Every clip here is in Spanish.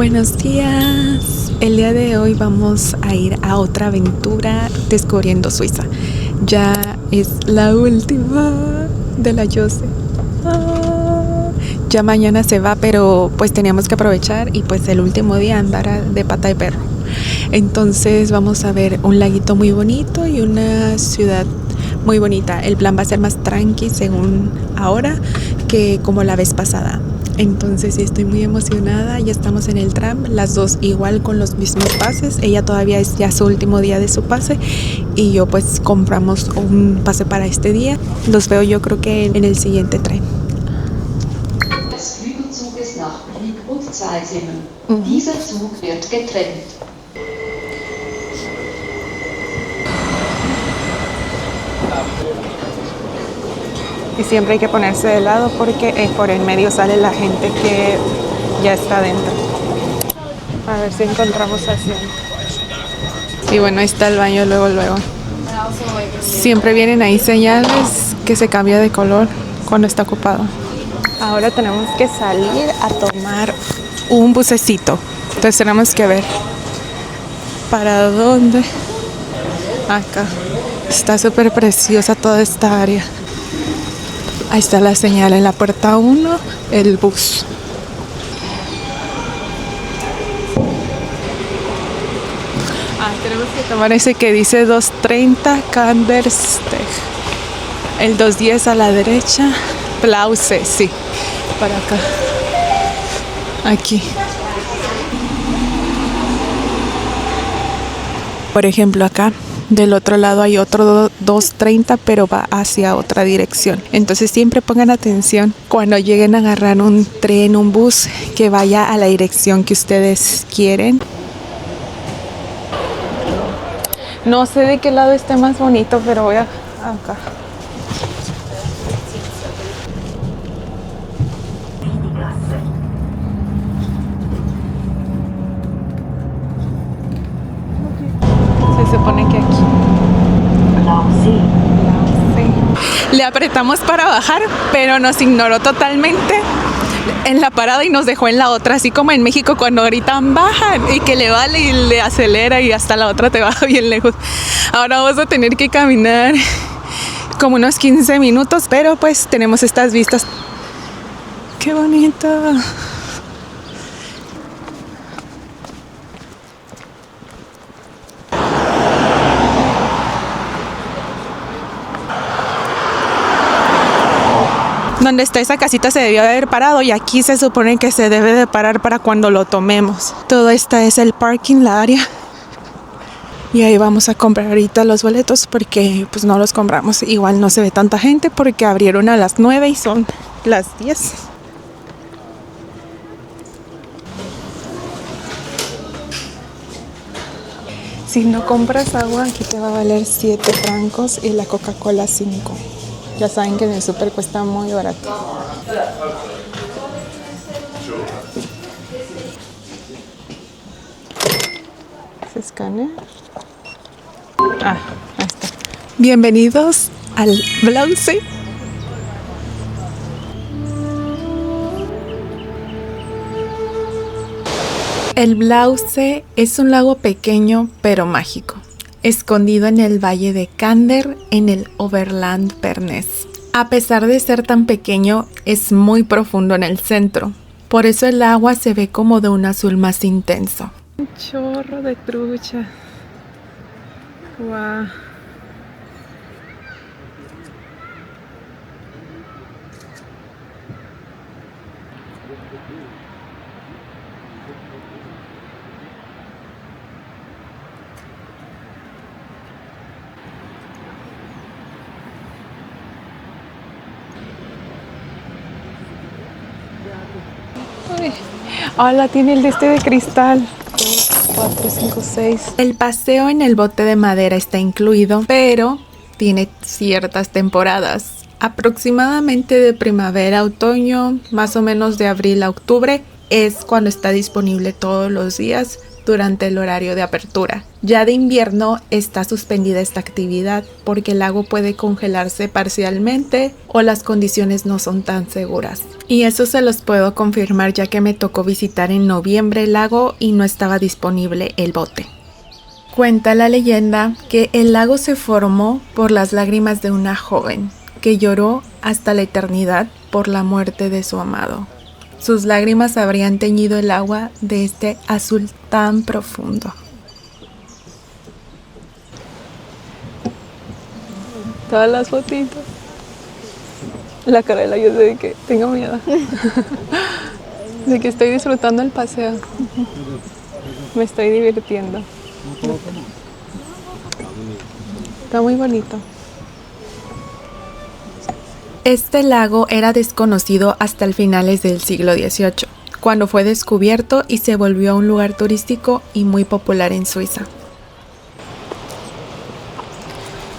Buenos días. El día de hoy vamos a ir a otra aventura descubriendo Suiza. Ya es la última de la Jose. Ya mañana se va, pero pues teníamos que aprovechar y pues el último día andar de pata de perro. Entonces vamos a ver un laguito muy bonito y una ciudad muy bonita. El plan va a ser más tranqui según ahora que como la vez pasada. Entonces sí, estoy muy emocionada. Ya estamos en el tram, las dos igual con los mismos pases. Ella todavía es ya su último día de su pase y yo pues compramos un pase para este día. Los veo yo creo que en el siguiente tren. Des Flügelzuges nach Brieg und Zeitungen. Dieser Zug wird getrennt. Y siempre hay que ponerse de lado porque por el medio sale la gente que ya está dentro. A ver si encontramos asiento. Y bueno, ahí está el baño luego. Siempre vienen ahí señales que se cambia de color cuando está ocupado. Ahora tenemos que salir a tomar un bucecito. Entonces tenemos que ver para dónde. Acá. Está súper preciosa toda esta área. Ahí está la señal en la puerta 1, el bus. Tenemos que tomar ese que dice 230 Kandersteg. El 210 a la derecha, Blause, sí, para acá. Aquí. Por ejemplo, acá. Del otro lado hay otro 230, pero va hacia otra dirección. Entonces siempre pongan atención cuando lleguen a agarrar un tren, un bus, que vaya a la dirección que ustedes quieren. No sé de qué lado esté más bonito, pero voy a acá. Se supone que aquí. Le apretamos para bajar, pero nos ignoró totalmente en la parada y nos dejó en la otra, así como en México cuando gritan bajan y que le vale y le acelera y hasta la otra te baja bien lejos. Ahora vamos a tener que caminar como unos 15 minutos, pero pues tenemos estas vistas. ¡Qué bonito! Donde está esa casita se debió de haber parado y aquí se supone que se debe de parar para cuando lo tomemos. Todo esta es el parking, la área. Y ahí vamos a comprar ahorita los boletos porque pues no los compramos. Igual no se ve tanta gente porque abrieron a las 9 y son las 10. Si no compras agua, aquí te va a valer 7 francos y la Coca-Cola 5. Ya saben que en el súper cuesta muy barato. ¿Se escanea? Ahí está. Bienvenidos al Blause. El Blause es un lago pequeño pero mágico, escondido en el valle de Kander, en el Oberland Bernés. A pesar de ser tan pequeño, es muy profundo en el centro. Por eso el agua se ve como de un azul más intenso. Un chorro de trucha. Wow. Hola, tiene el de este de cristal. 4, 5, 6. El paseo en el bote de madera está incluido, pero tiene ciertas temporadas. Aproximadamente de primavera a otoño, más o menos de abril a octubre, es cuando está disponible todos los días durante el horario de apertura. Ya de invierno está suspendida esta actividad porque el lago puede congelarse parcialmente o las condiciones no son tan seguras. Y eso se los puedo confirmar ya que me tocó visitar en noviembre el lago y no estaba disponible el bote. Cuenta la leyenda que el lago se formó por las lágrimas de una joven que lloró hasta la eternidad por la muerte de su amado. Sus lágrimas habrían teñido el agua de este azul tan profundo. Todas las fotitos. La cara de la yo sé de que tengo miedo. De que estoy disfrutando el paseo. Me estoy divirtiendo. Está muy bonito. Este lago era desconocido hasta el finales del siglo XVIII, cuando fue descubierto y se volvió un lugar turístico y muy popular en Suiza.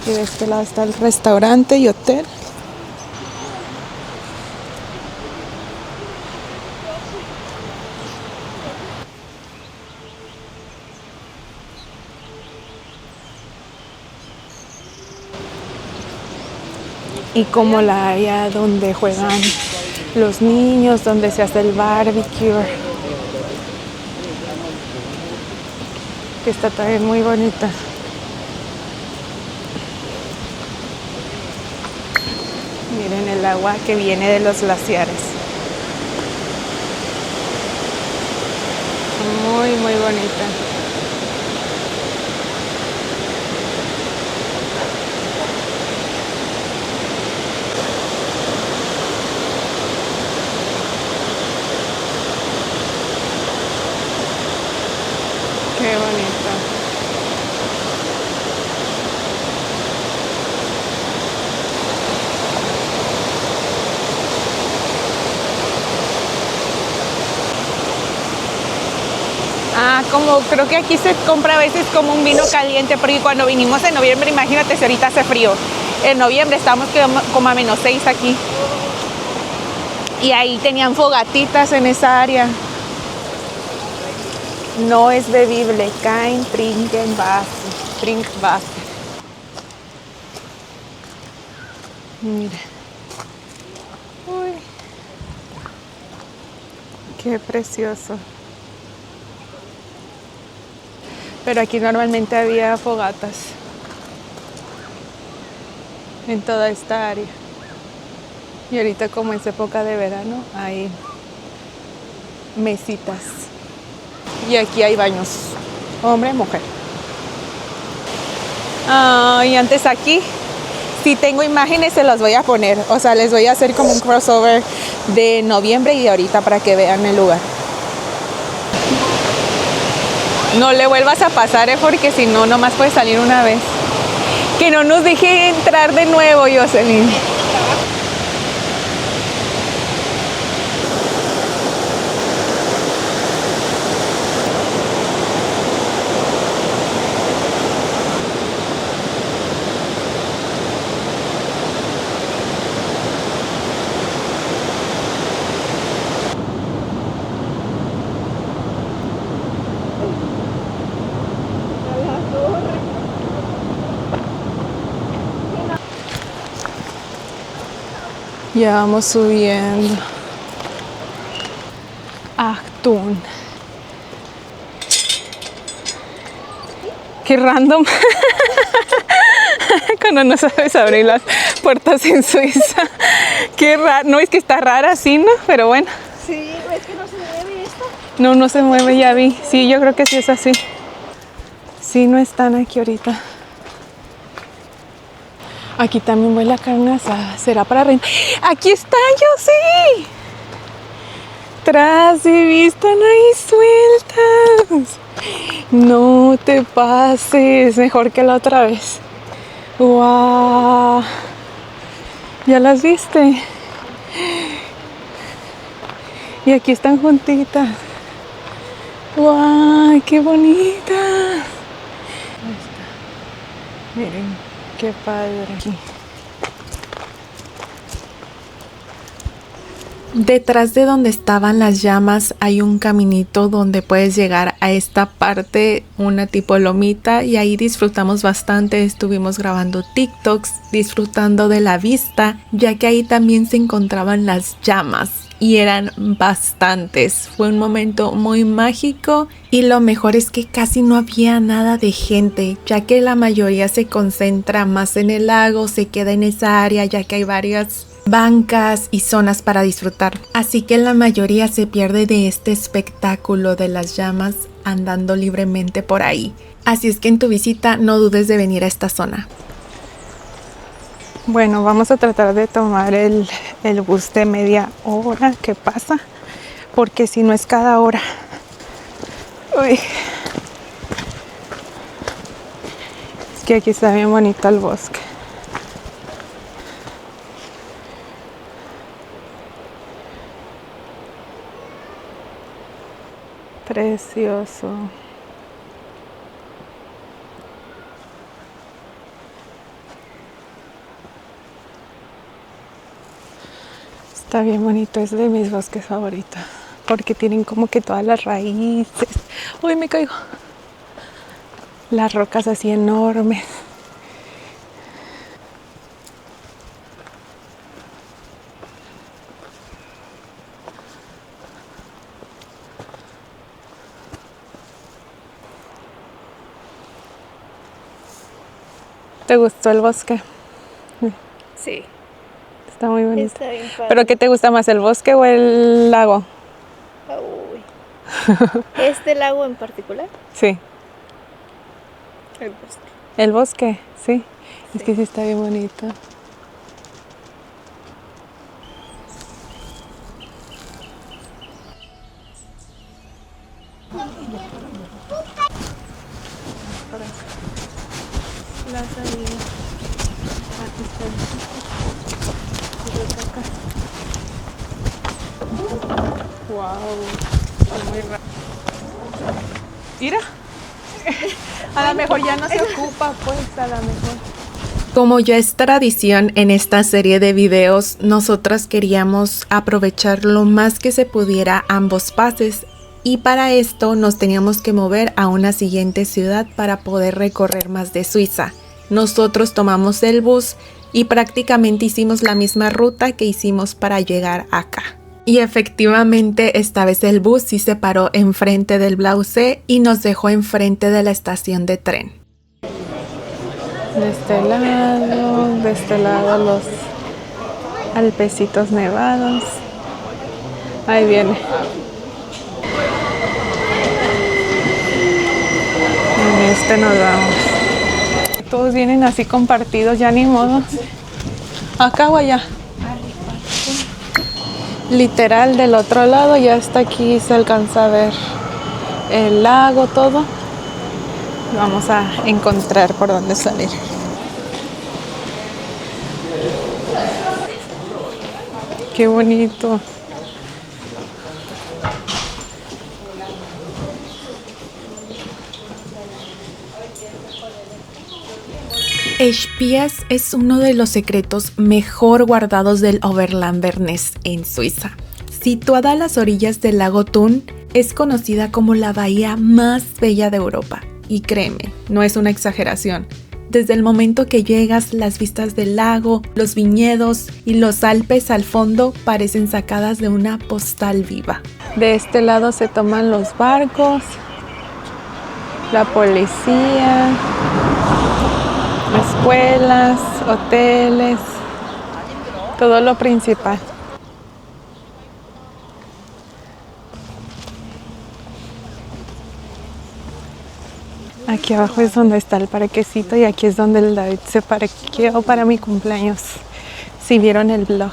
Y de este lado está el restaurante y hotel. Y como la área donde juegan los niños, donde se hace el barbecue, que está también muy bonita. Miren el agua que viene de los glaciares. Muy, muy bonita. Qué bonito. Como creo que aquí se compra a veces como un vino caliente, porque cuando vinimos en noviembre, imagínate si ahorita hace frío. En noviembre estamos como a -6 aquí. Y ahí tenían fogatitas en esa área. No es bebible. Kein Trinkwasser. Mira. Uy. Qué precioso. Pero aquí normalmente había fogatas en toda esta área. Y ahorita como es época de verano, hay mesitas. Y aquí hay baños, hombre, mujer. Y antes aquí, si tengo imágenes se las voy a poner. O sea, les voy a hacer como un crossover de noviembre y de ahorita para que vean el lugar. No le vuelvas a pasar, porque si no, nomás puede salir una vez. Que no nos deje entrar de nuevo, Jocelyn. Ya vamos subiendo. Achtung. Qué random. Cuando no sabes abrir las puertas en Suiza. Qué raro. No, es que está rara así, ¿no? Pero bueno. Sí, es que no se mueve esto. No, no se mueve, ya vi. Sí, yo creo que sí es así. Sí, no están aquí ahorita. Aquí también huele a carne asada. ¿Será para rentar? ¡Aquí está, yo sí! Tras y están ahí sueltas. No te pases. Mejor que la otra vez. ¡Wow! ¿Ya las viste? Y aquí están juntitas. ¡Wow! ¡Qué bonitas! Ahí está. Miren. Qué padre aquí. Detrás de donde estaban las llamas hay un caminito donde puedes llegar a esta parte, una tipo lomita, y ahí disfrutamos bastante. Estuvimos grabando TikToks, disfrutando de la vista, ya que ahí también se encontraban las llamas y eran bastantes. Fue un momento muy mágico y lo mejor es que casi no había nada de gente, ya que la mayoría se concentra más en el lago, se queda en esa área ya que hay varias bancas y zonas para disfrutar, así que la mayoría se pierde de este espectáculo de las llamas andando libremente por ahí. Así es que en tu visita no dudes de venir a esta zona. Bueno, vamos a tratar de tomar el bus de media hora que pasa, porque si no es cada hora. Uy. Es que aquí está bien bonito el bosque. Precioso. Está bien bonito, es de mis bosques favoritos, porque tienen como que todas las raíces. Uy, me caigo. Las rocas así enormes. ¿Te gustó el bosque? Sí, Está muy bonito. está bien padre. ¿Pero qué te gusta más, el bosque o el lago? Uy. ¿Este lago en particular? Sí, El bosque. el bosque, sí. Es que sí está bien bonito. La salida. Aquí está. Wow, muy raro. Mira, a lo mejor ya no se ocupa, pues a lo mejor. Como ya es tradición en esta serie de videos, nosotras queríamos aprovechar lo más que se pudiera ambos pases. Y para esto nos teníamos que mover a una siguiente ciudad para poder recorrer más de Suiza. Nosotros tomamos el bus y prácticamente hicimos la misma ruta que hicimos para llegar acá. Y efectivamente esta vez el bus sí se paró enfrente del Blausee y nos dejó enfrente de la estación de tren. De este lado los Alpecitos nevados. Ahí viene. En este nos vamos. Todos vienen así compartidos, ya ni modo. Acá o allá. Literal del otro lado, ya hasta aquí se alcanza a ver el lago, todo. Vamos a encontrar por dónde salir. Qué bonito. Espias es uno de los secretos mejor guardados del Oberland Bernés en Suiza. Situada a las orillas del lago Thun, es conocida como la bahía más bella de Europa. Y créeme, no es una exageración. Desde el momento que llegas, las vistas del lago, los viñedos y los Alpes al fondo parecen sacadas de una postal viva. De este lado se toman los barcos, la policía, escuelas, hoteles, todo lo principal. Aquí abajo es donde está el parquecito y aquí es donde el David se parqueó para mi cumpleaños, si vieron el vlog.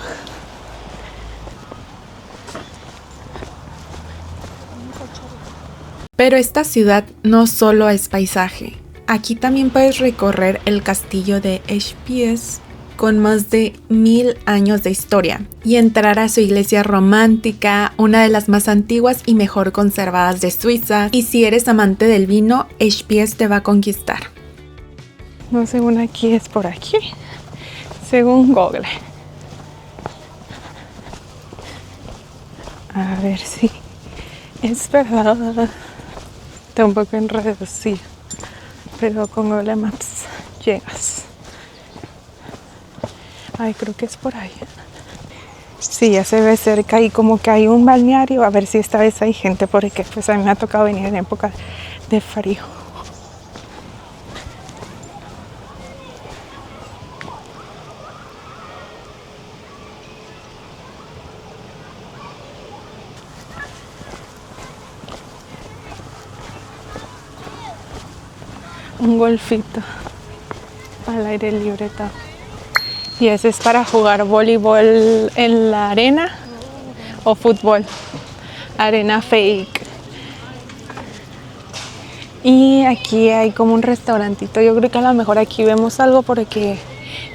Pero esta ciudad no solo es paisaje. Aquí también puedes recorrer el castillo de Espies, con más de 1000 años de historia, y entrar a su iglesia romántica, una de las más antiguas y mejor conservadas de Suiza. Y si eres amante del vino, Espies te va a conquistar. No, según aquí es por aquí, según Google. A ver si es verdad. Está un poco enredado, sí. Pero con Google Maps llegas. Ay, creo que es por ahí. Sí, ya se ve cerca y como que hay un balneario. A ver si esta vez hay gente porque pues a mí me ha tocado venir en época de frío. Un golfito al aire libre. Y ese es para jugar voleibol en la arena o fútbol. Arena fake. Y aquí hay como un restaurantito. Yo creo que a lo mejor aquí vemos algo porque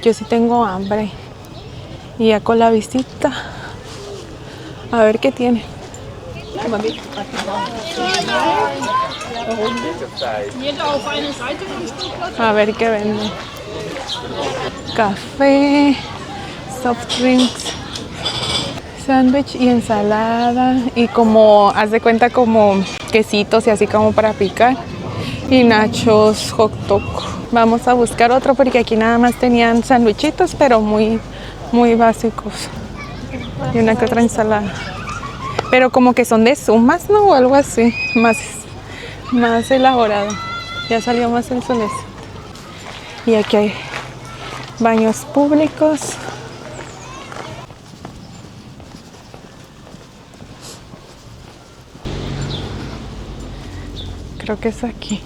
yo sí tengo hambre. Y ya con la visita. A ver qué tiene. A ver qué venden. Café, soft drinks, sándwich y ensalada. Y como, haz de cuenta, como quesitos y así como para picar. Y nachos, hot dog. Vamos a buscar otro porque aquí nada más tenían sándwichitos, pero muy básicos. Y una que otra ensalada. Pero como que son de sumas, ¿no? O algo así. Más elaborado. Ya salió más el solecito. Y aquí hay baños públicos. Creo que es aquí.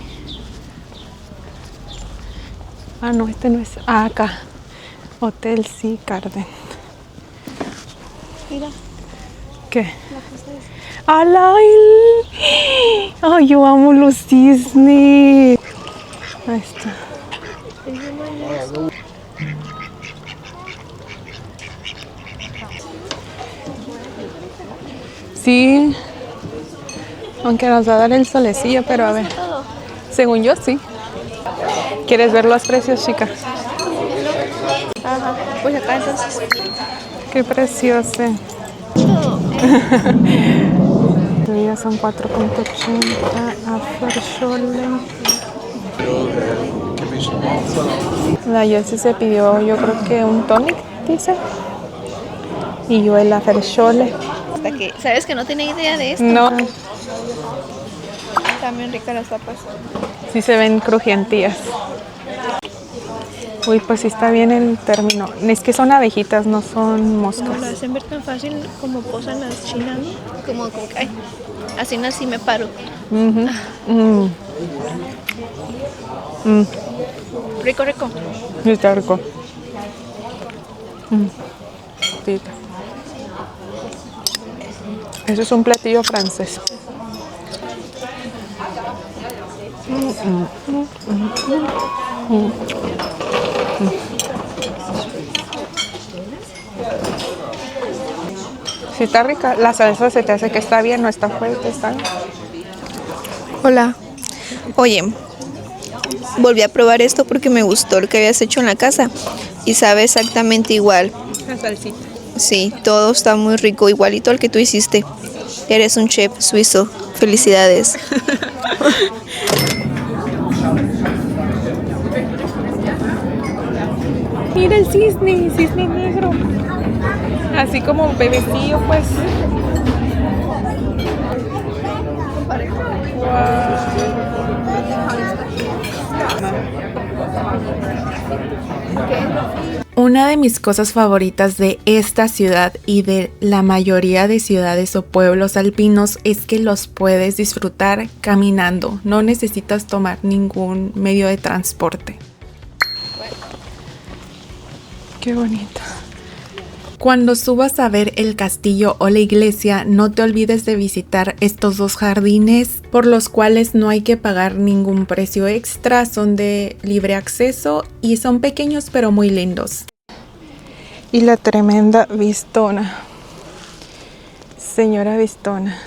Ah, no, este no es. Ah, acá. Hotel Sea Garden. Mira, ¿Qué? la cosa es. ¡Ay! ¡Ay, yo amo los Disney! Ahí está. Sí. Aunque nos va a dar el solecillo, pero a ver. Todo. Según yo, sí. ¿Quieres ver los precios, chica? Ajá. Pues acá entonces. Qué precioso. Todo. Ya son 4.80 After Shore. La Jessie se pidió, yo creo que un tonic, dice. Y yo el After Shore. Hasta que, ¿sabes que no tenía idea de esto? No, También ricas las papas. sí se ven crujientías. Uy, pues sí está bien el término. Es que son abejitas, no son No moscas. lo hacen ver tan fácil como posan las chinas, ¿no? Como que, ay, así me paro. Ujú. Mm. Mm. Rico, rico. Sí, está rico. Sí. Eso es un platillo francés. Sí, está rica. La salsa se te hace que está bien, no está fuerte, está bien. Hola. Oye, volví a probar esto porque me gustó lo que habías hecho en la casa y sabe exactamente igual. La salsita. Sí, todo está muy rico, igualito al que tú hiciste. Eres un chef suizo. Felicidades. Mira el cisne negro. Así como un bebecillo, pues. Una de mis cosas favoritas de esta ciudad y de la mayoría de ciudades o pueblos alpinos es que los puedes disfrutar caminando. No necesitas tomar ningún medio de transporte. Qué bonito. Cuando subas a ver el castillo o la iglesia, no te olvides de visitar estos dos jardines, por los cuales no hay que pagar ningún precio extra, son de libre acceso y son pequeños pero muy lindos. Y la tremenda vistona. Señora vistona.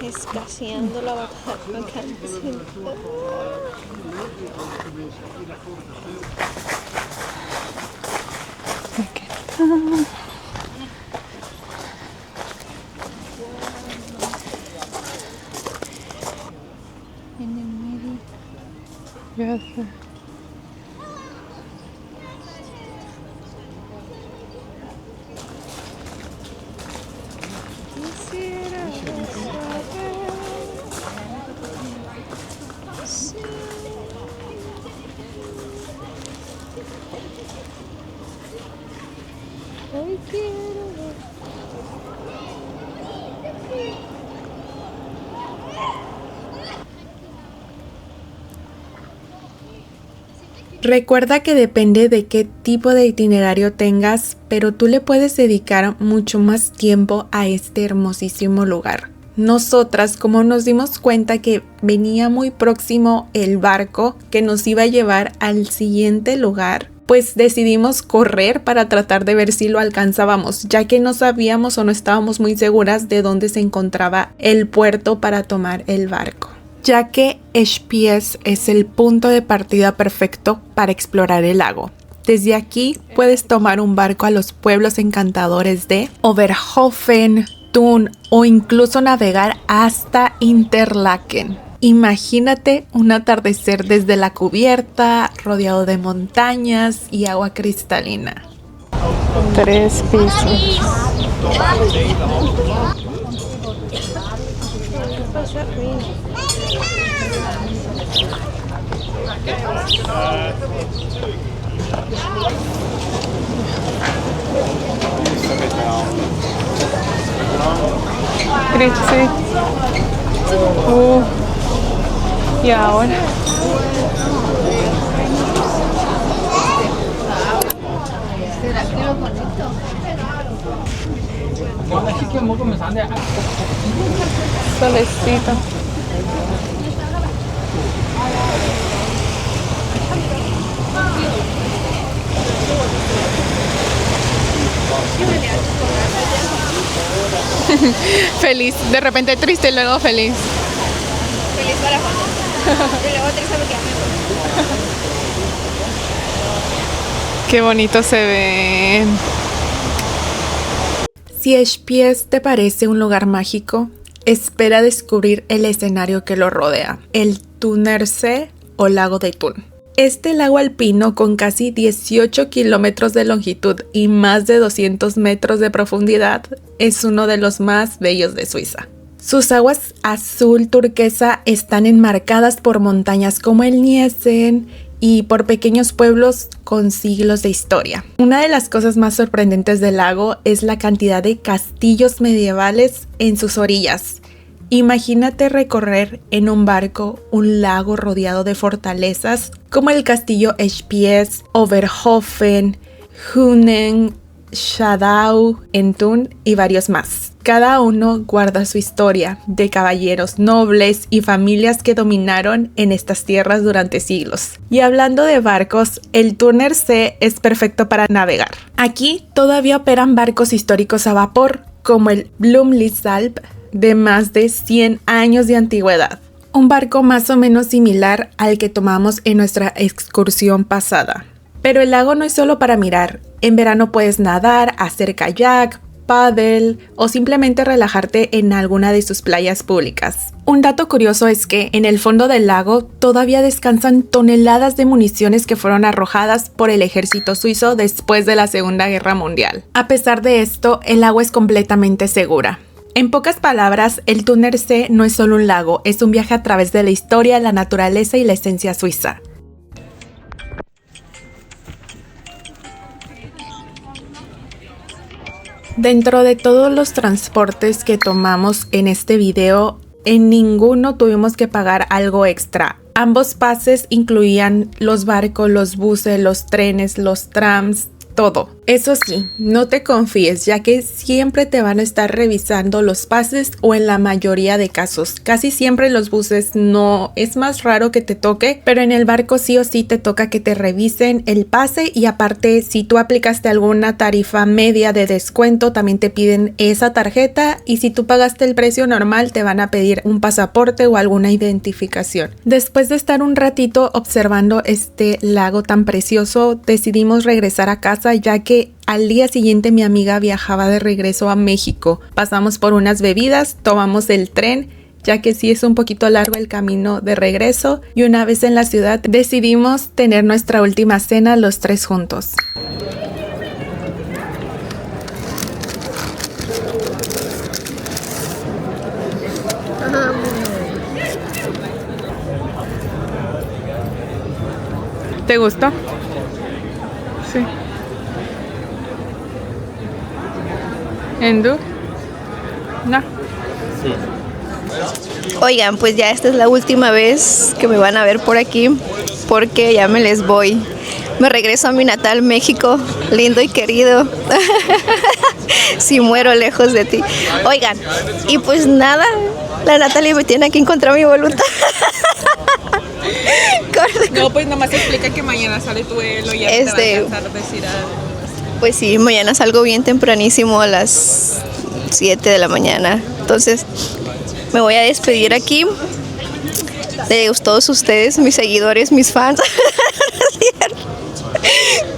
Escaseando la vacancia. Aquí está. En el medio. Ya sé. Hoy quiero ver. Recuerda que depende de qué tipo de itinerario tengas, pero tú le puedes dedicar mucho más tiempo a este hermosísimo lugar. Nosotras, como nos dimos cuenta que venía muy próximo el barco que nos iba a llevar al siguiente lugar, pues decidimos correr para tratar de ver si lo alcanzábamos, ya que no sabíamos o no estábamos muy seguras de dónde se encontraba el puerto para tomar el barco, ya que Espies es el punto de partida perfecto para explorar el lago. Desde aquí puedes tomar un barco a los pueblos encantadores de Oberhofen, Thun o incluso navegar hasta Interlaken. Imagínate un atardecer desde la cubierta, rodeado de montañas y agua cristalina. 3 pisos. Critzi. Y ahora. ¿Será que lo conecto? Solecito. Feliz, de repente triste y luego feliz. Feliz para foto. Y luego triste porque Qué bonito se ve. Si Espies te parece un lugar mágico, espera descubrir el escenario que lo rodea, el Thunersee o lago de Thun. Este lago alpino con casi 18 kilómetros de longitud y más de 200 metros de profundidad es uno de los más bellos de Suiza. Sus aguas azul turquesa están enmarcadas por montañas como el Niesen y por pequeños pueblos con siglos de historia. Una de las cosas más sorprendentes del lago es la cantidad de castillos medievales en sus orillas. Imagínate recorrer en un barco un lago rodeado de fortalezas como el castillo Espies, Oberhofen, Hunen, Schadau, Thun y varios más. Cada uno guarda su historia de caballeros nobles y familias que dominaron en estas tierras durante siglos. Y hablando de barcos, el Thunersee es perfecto para navegar. Aquí todavía operan barcos históricos a vapor, como el Blumlisalp, de más de 100 años de antigüedad. Un barco más o menos similar al que tomamos en nuestra excursión pasada. Pero el lago no es solo para mirar. En verano puedes nadar, hacer kayak, paddle o simplemente relajarte en alguna de sus playas públicas. Un dato curioso es que en el fondo del lago todavía descansan toneladas de municiones que fueron arrojadas por el ejército suizo después de la Segunda Guerra Mundial. A pesar de esto, el agua es completamente segura. En pocas palabras, el Thunersee no es solo un lago, es un viaje a través de la historia, la naturaleza y la esencia suiza. Dentro de todos los transportes que tomamos en este video, en ninguno tuvimos que pagar algo extra. Ambos pases incluían los barcos, los buses, los trenes, los trams, todo. Eso sí, no te confíes, ya que siempre te van a estar revisando los pases o en la mayoría de casos. Casi siempre en los buses no, es más raro que te toque, pero en el barco sí o sí te toca que te revisen el pase y aparte si tú aplicaste alguna tarifa media de descuento también te piden esa tarjeta y si tú pagaste el precio normal te van a pedir un pasaporte o alguna identificación. Después de estar un ratito observando este lago tan precioso, decidimos regresar a casa ya que al día siguiente mi amiga viajaba de regreso a México. Pasamos por unas bebidas, tomamos el tren, ya que sí es un poquito largo el camino de regreso y una vez en la ciudad decidimos tener nuestra última cena los tres juntos. ¿Te gustó? Sí. ¿Endu? No. Oigan, pues ya esta es la última vez que me van a ver por aquí porque ya me les voy. Me regreso a mi natal México, lindo y querido. Si muero lejos de ti. Oigan, y pues nada, la Natalia me tiene que encontrar mi voluntad. No, pues nomás explica que mañana sale tu vuelo y ya te va a alcanzar decir algo. Pues sí, mañana salgo bien tempranísimo a las 7 de la mañana. Entonces me voy a despedir aquí de todos ustedes, mis seguidores, mis fans.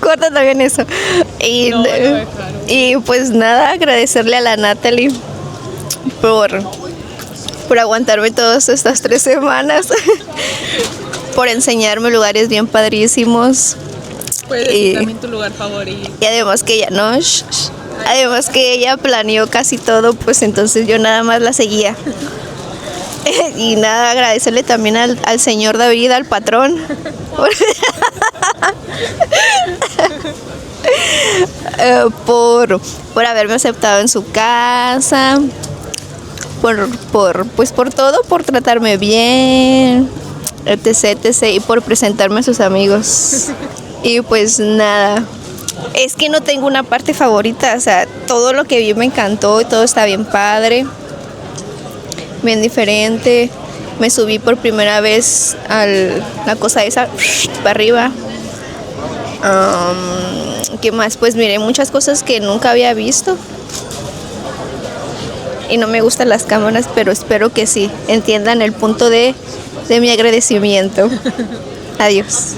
Corta también eso. Y pues nada, agradecerle a la Natalie por aguantarme todas estas 3 semanas, por enseñarme lugares bien padrísimos. Puedes decir también tu lugar favorito. Y además que ella, no, además que ella planeó casi todo, pues entonces yo nada más la seguía. Y nada, agradecerle también al señor David, al patrón, por haberme aceptado en su casa, por todo, por tratarme bien, etc, y por presentarme a sus amigos. Y pues nada, es que no tengo una parte favorita, o sea, todo lo que vi me encantó y todo está bien padre, bien diferente. Me subí por primera vez a la cosa esa, para arriba. ¿Qué más? Pues miré muchas cosas que nunca había visto. Y no me gustan las cámaras, pero espero que sí entiendan el punto de mi agradecimiento. Adiós.